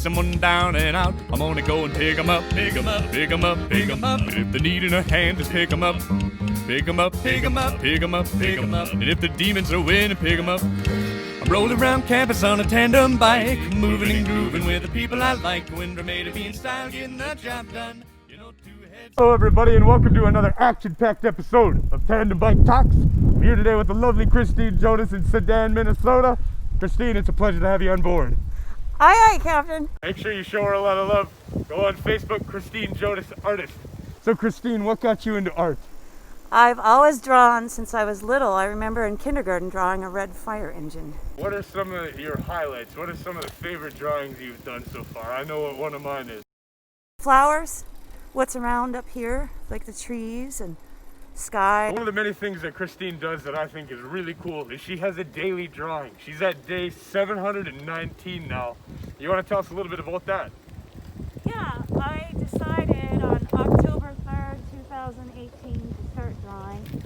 someone down and out, I'm gonna go and pick 'em up, pick 'em up, pick 'em up, pick 'em up. And if they're needing a hand, just pick 'em up, pick 'em up, pick 'em up, pick 'em up, pick 'em up. And if the demons are winning, pick 'em up. I'm rolling around campus on a tandem bike, moving and grooving with the people I like. When we're made of being style, getting the job done. You know, two heads. Hello everybody and welcome to another action-packed episode of Tandem Bike Talks. I'm here today with the lovely Kristine, Jonas in Soudan, Minnesota. Kristine, it's a pleasure to have you on board. Aye, Captain. Make sure you show her a lot of love. Go on Facebook, Kristine Jonas Artist. So Kristine, what got you into art? I've always drawn since I was little. I remember in kindergarten drawing a red fire engine. What are some of your highlights? What are some of the favorite drawings you've done so far? I know what one of mine is. Flowers, what's around up here, like the trees and sky. One of the many things that Kristine does that I think is really cool is she has a daily drawing. She's at day 719 now. You want to tell us a little bit about that? Yeah, I decided on October 3rd, 2018 to start drawing.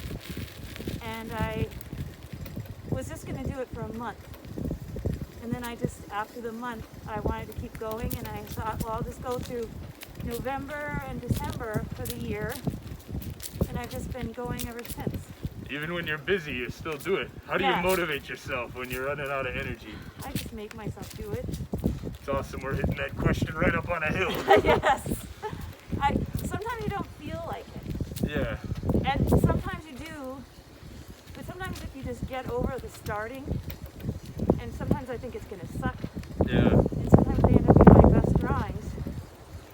And I was just going to do it for a month. And then after the month, I wanted to keep going, and I thought, well, I'll just go through November and December for the year. And I've just been going ever since. Even when you're busy, you still do it. How do you motivate yourself when you're running out of energy? I just make myself do it. It's awesome. We're hitting that question right up on a hill. Yes. Sometimes you don't feel like it. Yeah. And sometimes you do. But sometimes if you just get over the starting, and sometimes I think it's going to suck. Yeah. And sometimes they end up being my best drawings.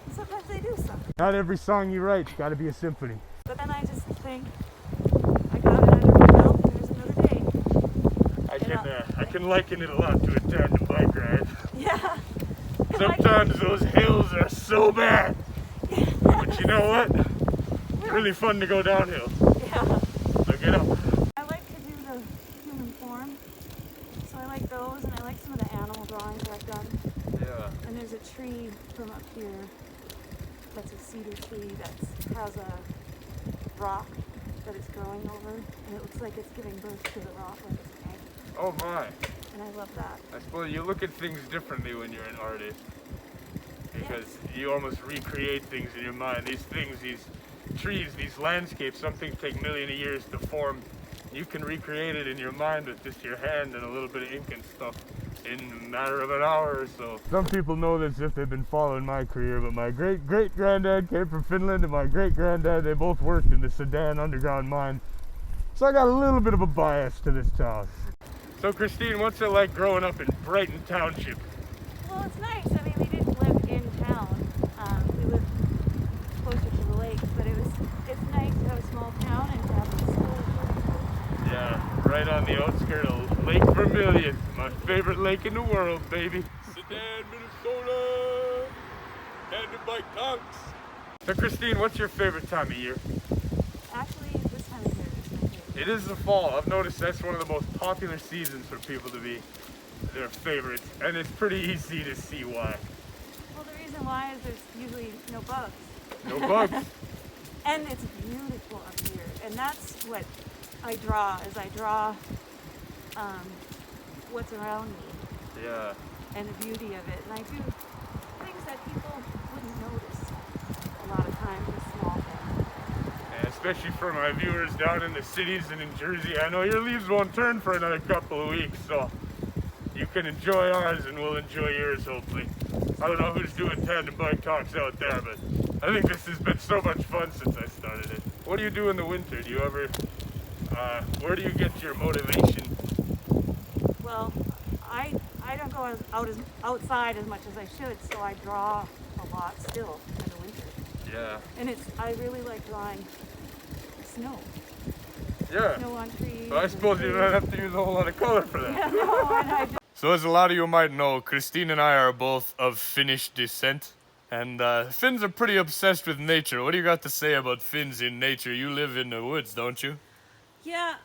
And sometimes they do suck. Not every song you write's got to be a symphony. But then I just think, I got it under my belt, and there's another day. I can liken it a lot to a tandem bike ride. Yeah. Sometimes those hills are so bad. But you know what? It's really fun to go downhill. Yeah. So get up. I like to do the human form. So I like those, and I like some of the animal drawings that I've done. Yeah. And there's a tree from up here that's a cedar tree that has a rock that it's growing over, and it looks like it's giving birth to the rock like it's an egg. Oh my. And I love that. I suppose you look at things differently when you're an artist. Because you almost recreate things in your mind. These things, these trees, these landscapes, some things take millions of years to form. You can recreate it in your mind with just your hand and a little bit of ink and stuff in a matter of an hour or so. Some people know this if they've been following my career, but my great-great-granddad came from Finland, and my great-granddad, they both worked in the Soudan underground mine. So I got a little bit of a bias to this town. So Kristine, what's it like growing up in Brighton Township? Well, it's nice. I mean, we didn't live in town. We lived closer to the lakes, but it's nice to have a small town and to have a school. Yeah, right on the outskirts of Lake Vermilion, my favorite lake in the world, baby. Soudan, Minnesota, Tandem Bike Talks. So Kristine, what's your favorite time of year? Actually, this time of year is my favorite. It is the fall. I've noticed that's one of the most popular seasons for people to be their favorites, and it's pretty easy to see why. Well, the reason why is there's usually no bugs. No bugs. And it's beautiful up here, and that's what I draw, is I draw what's around me. Yeah. And the beauty of it. And I do things that people wouldn't notice a lot of times in small towns. And especially for my viewers down in the cities and in Jersey, I know your leaves won't turn for another couple of weeks, so you can enjoy ours and we'll enjoy yours, hopefully. I don't know who's doing Tandem Bike Talks out there, but I think this has been so much fun since I started it. What do you do in the winter? Do you ever, where do you get your motivation? Well, I don't go outside as much as I should, so I draw a lot still in the winter. Yeah. And I really like drawing snow. Yeah. Snow on trees. Well, I suppose you don't have to use a whole lot of color for that. Yeah, no, and I just... So as a lot of you might know, Kristine and I are both of Finnish descent. And Finns are pretty obsessed with nature. What do you got to say about Finns in nature? You live in the woods, don't you? Yeah,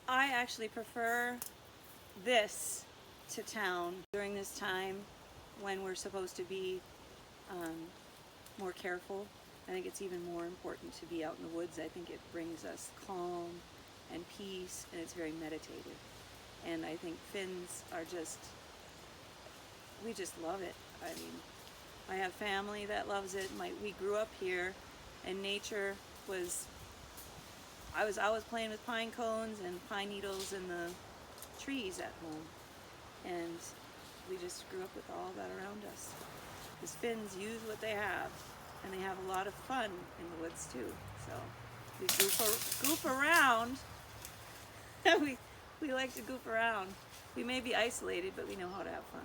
I actually prefer this to town during this time when we're supposed to be more careful. I think it's even more important to be out in the woods. I think it brings us calm and peace, and it's very meditative. And I think Finns are we just love it. I mean, I have family that loves it. We grew up here, and nature was. I was always playing with pine cones and pine needles in the trees at home, and we just grew up with all that around us. Because Finns use what they have, and they have a lot of fun in the woods too. So we goof around. we like to goof around. We may be isolated, but we know how to have fun.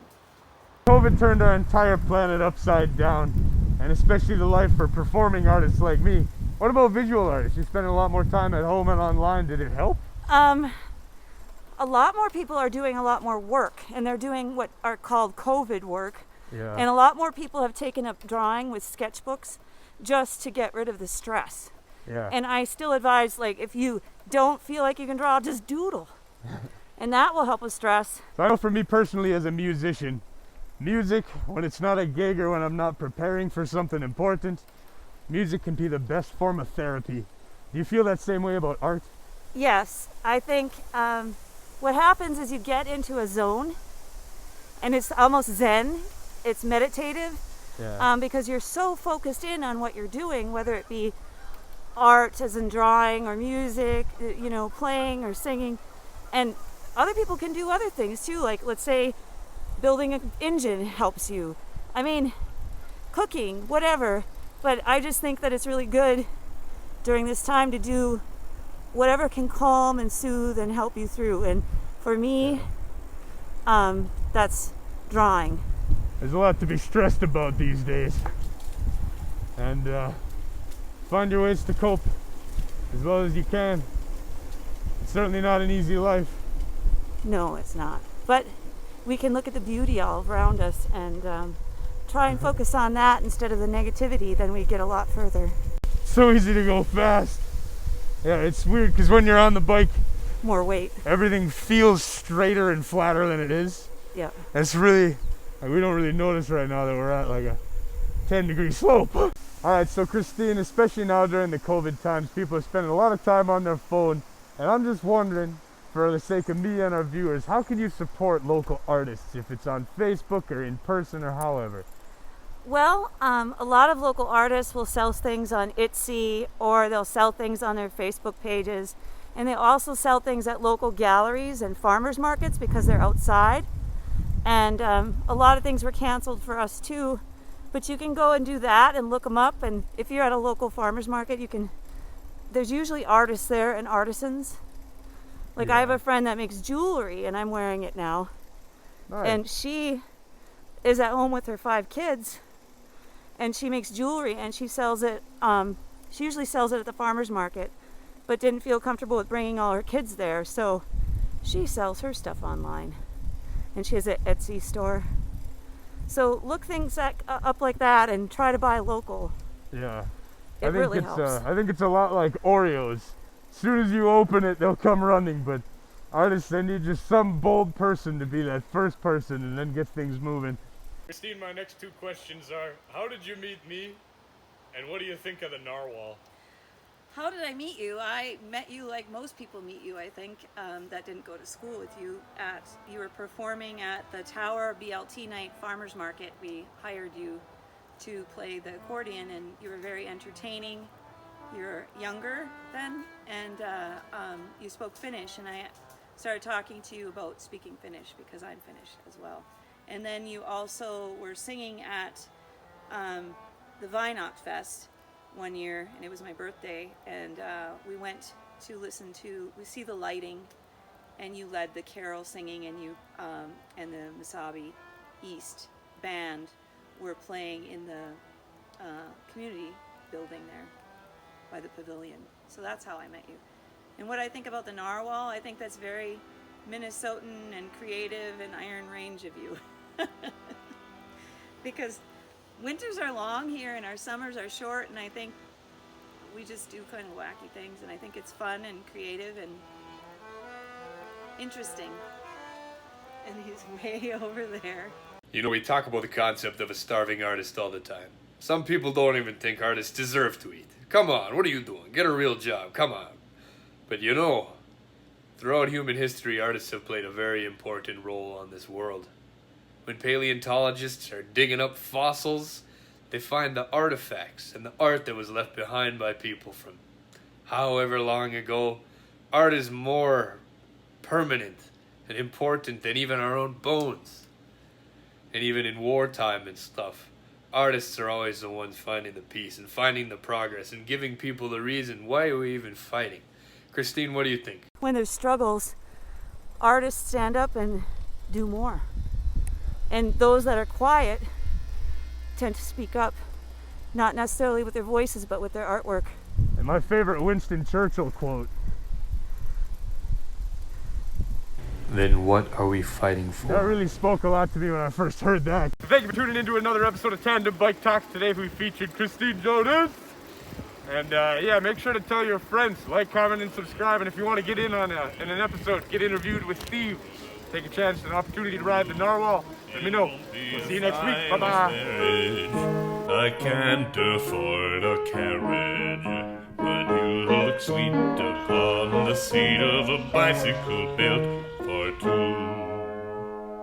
COVID turned our entire planet upside down, and especially the life for performing artists like me. What about visual artists? You spend a lot more time at home and online. Did it help? A lot more people are doing a lot more work, and they're doing what are called COVID work. Yeah. And a lot more people have taken up drawing with sketchbooks just to get rid of the stress. Yeah. And I still advise, like, if you don't feel like you can draw, just doodle. And that will help with stress. So I know for me personally as a musician, music, when it's not a gig or when I'm not preparing for something important, music can be the best form of therapy. Do you feel that same way about art? Yes, I think what happens is you get into a zone, and it's almost zen. It's meditative, Yeah. because you're so focused in on what you're doing, whether it be art as in drawing or music, playing or singing. And other people can do other things too, like let's say building an engine helps you. I mean, cooking, whatever. But I just think that it's really good during this time to do whatever can calm and soothe and help you through. And for me, that's drawing. There's a lot to be stressed about these days. And find your ways to cope as well as you can. It's certainly not an easy life. No, it's not. But we can look at the beauty all around us and try and focus on that instead of the negativity, then we get a lot further. So easy to go fast. Yeah, it's weird because when you're on the bike, More weight. everything feels straighter and flatter than it is. Yeah. It's really, we don't really notice right now that we're at like a 10-degree slope. Alright, so Kristine, especially now during the COVID times, people are spending a lot of time on their phone, and I'm just wondering, for the sake of me and our viewers, how can you support local artists, if it's on Facebook or in person or however? Well, a lot of local artists will sell things on Etsy, or they'll sell things on their Facebook pages, and they also sell things at local galleries and farmers markets because they're outside. And a lot of things were canceled for us too, but you can go and do that and look them up. And if you're at a local farmers market, there's usually artists there and artisans. Like I have a friend that makes jewelry, and I'm wearing it now. Nice. And she is at home with her 5 kids, and she makes jewelry, and she sells it. She usually sells it at the farmers market, but didn't feel comfortable with bringing all her kids there, so she sells her stuff online, and she has an Etsy store. So look things up like that and try to buy local. Yeah. It really helps. I think it's a lot like Oreos. As soon as you open it, they'll come running, but artists, they need just some bold person to be that first person and then get things moving. Kristine, my next 2 questions are, how did you meet me? And what do you think of the narwhal? How did I meet you? I met you like most people meet you, I think, that didn't go to school with you. You were performing at the Tower BLT Night Farmers Market. We hired you to play the accordion, and you were very entertaining. You're younger then, and you spoke Finnish, and I started talking to you about speaking Finnish because I'm Finnish as well. And then you also were singing at the Vinok Fest one year, and it was my birthday, and we went to we see the lighting, and you led the carol singing, and you and the Misabi East band were playing in the community building there by the pavilion. So that's how I met you. And what I think about the narwhal, I think that's very Minnesotan and creative and Iron Range of you. Because winters are long here and our summers are short, and I think we just do kind of wacky things, and I think it's fun and creative and interesting. And he's way over there. You know, we talk about the concept of a starving artist all the time. Some people don't even think artists deserve to eat. Come on, what are you doing? Get a real job, come on. But you know, throughout human history, artists have played a very important role on this world. When paleontologists are digging up fossils They find the artifacts and the art that was left behind by people from however long ago. Art is more permanent and important than even our own bones. And even in wartime and stuff, artists are always the ones finding the peace and finding the progress and giving people the reason why we're even fighting. Kristine, what do you think? When there's struggles, artists stand up and do more. And those that are quiet tend to speak up, not necessarily with their voices, but with their artwork. And my favorite Winston Churchill quote. Then what are we fighting for? That really spoke a lot to me when I first heard that. Thank you for tuning in to another episode of Tandem Bike Talks. Today we featured Kristine Jonas. And yeah, make sure to tell your friends, like, comment, and subscribe. And if you want to get in on in an episode, get interviewed with Steve, take a chance and an opportunity to ride the narwhal, let me know. We'll see you next week. Bye-bye. I can't afford a carriage, but you look sweet upon the seat of a bicycle built for two.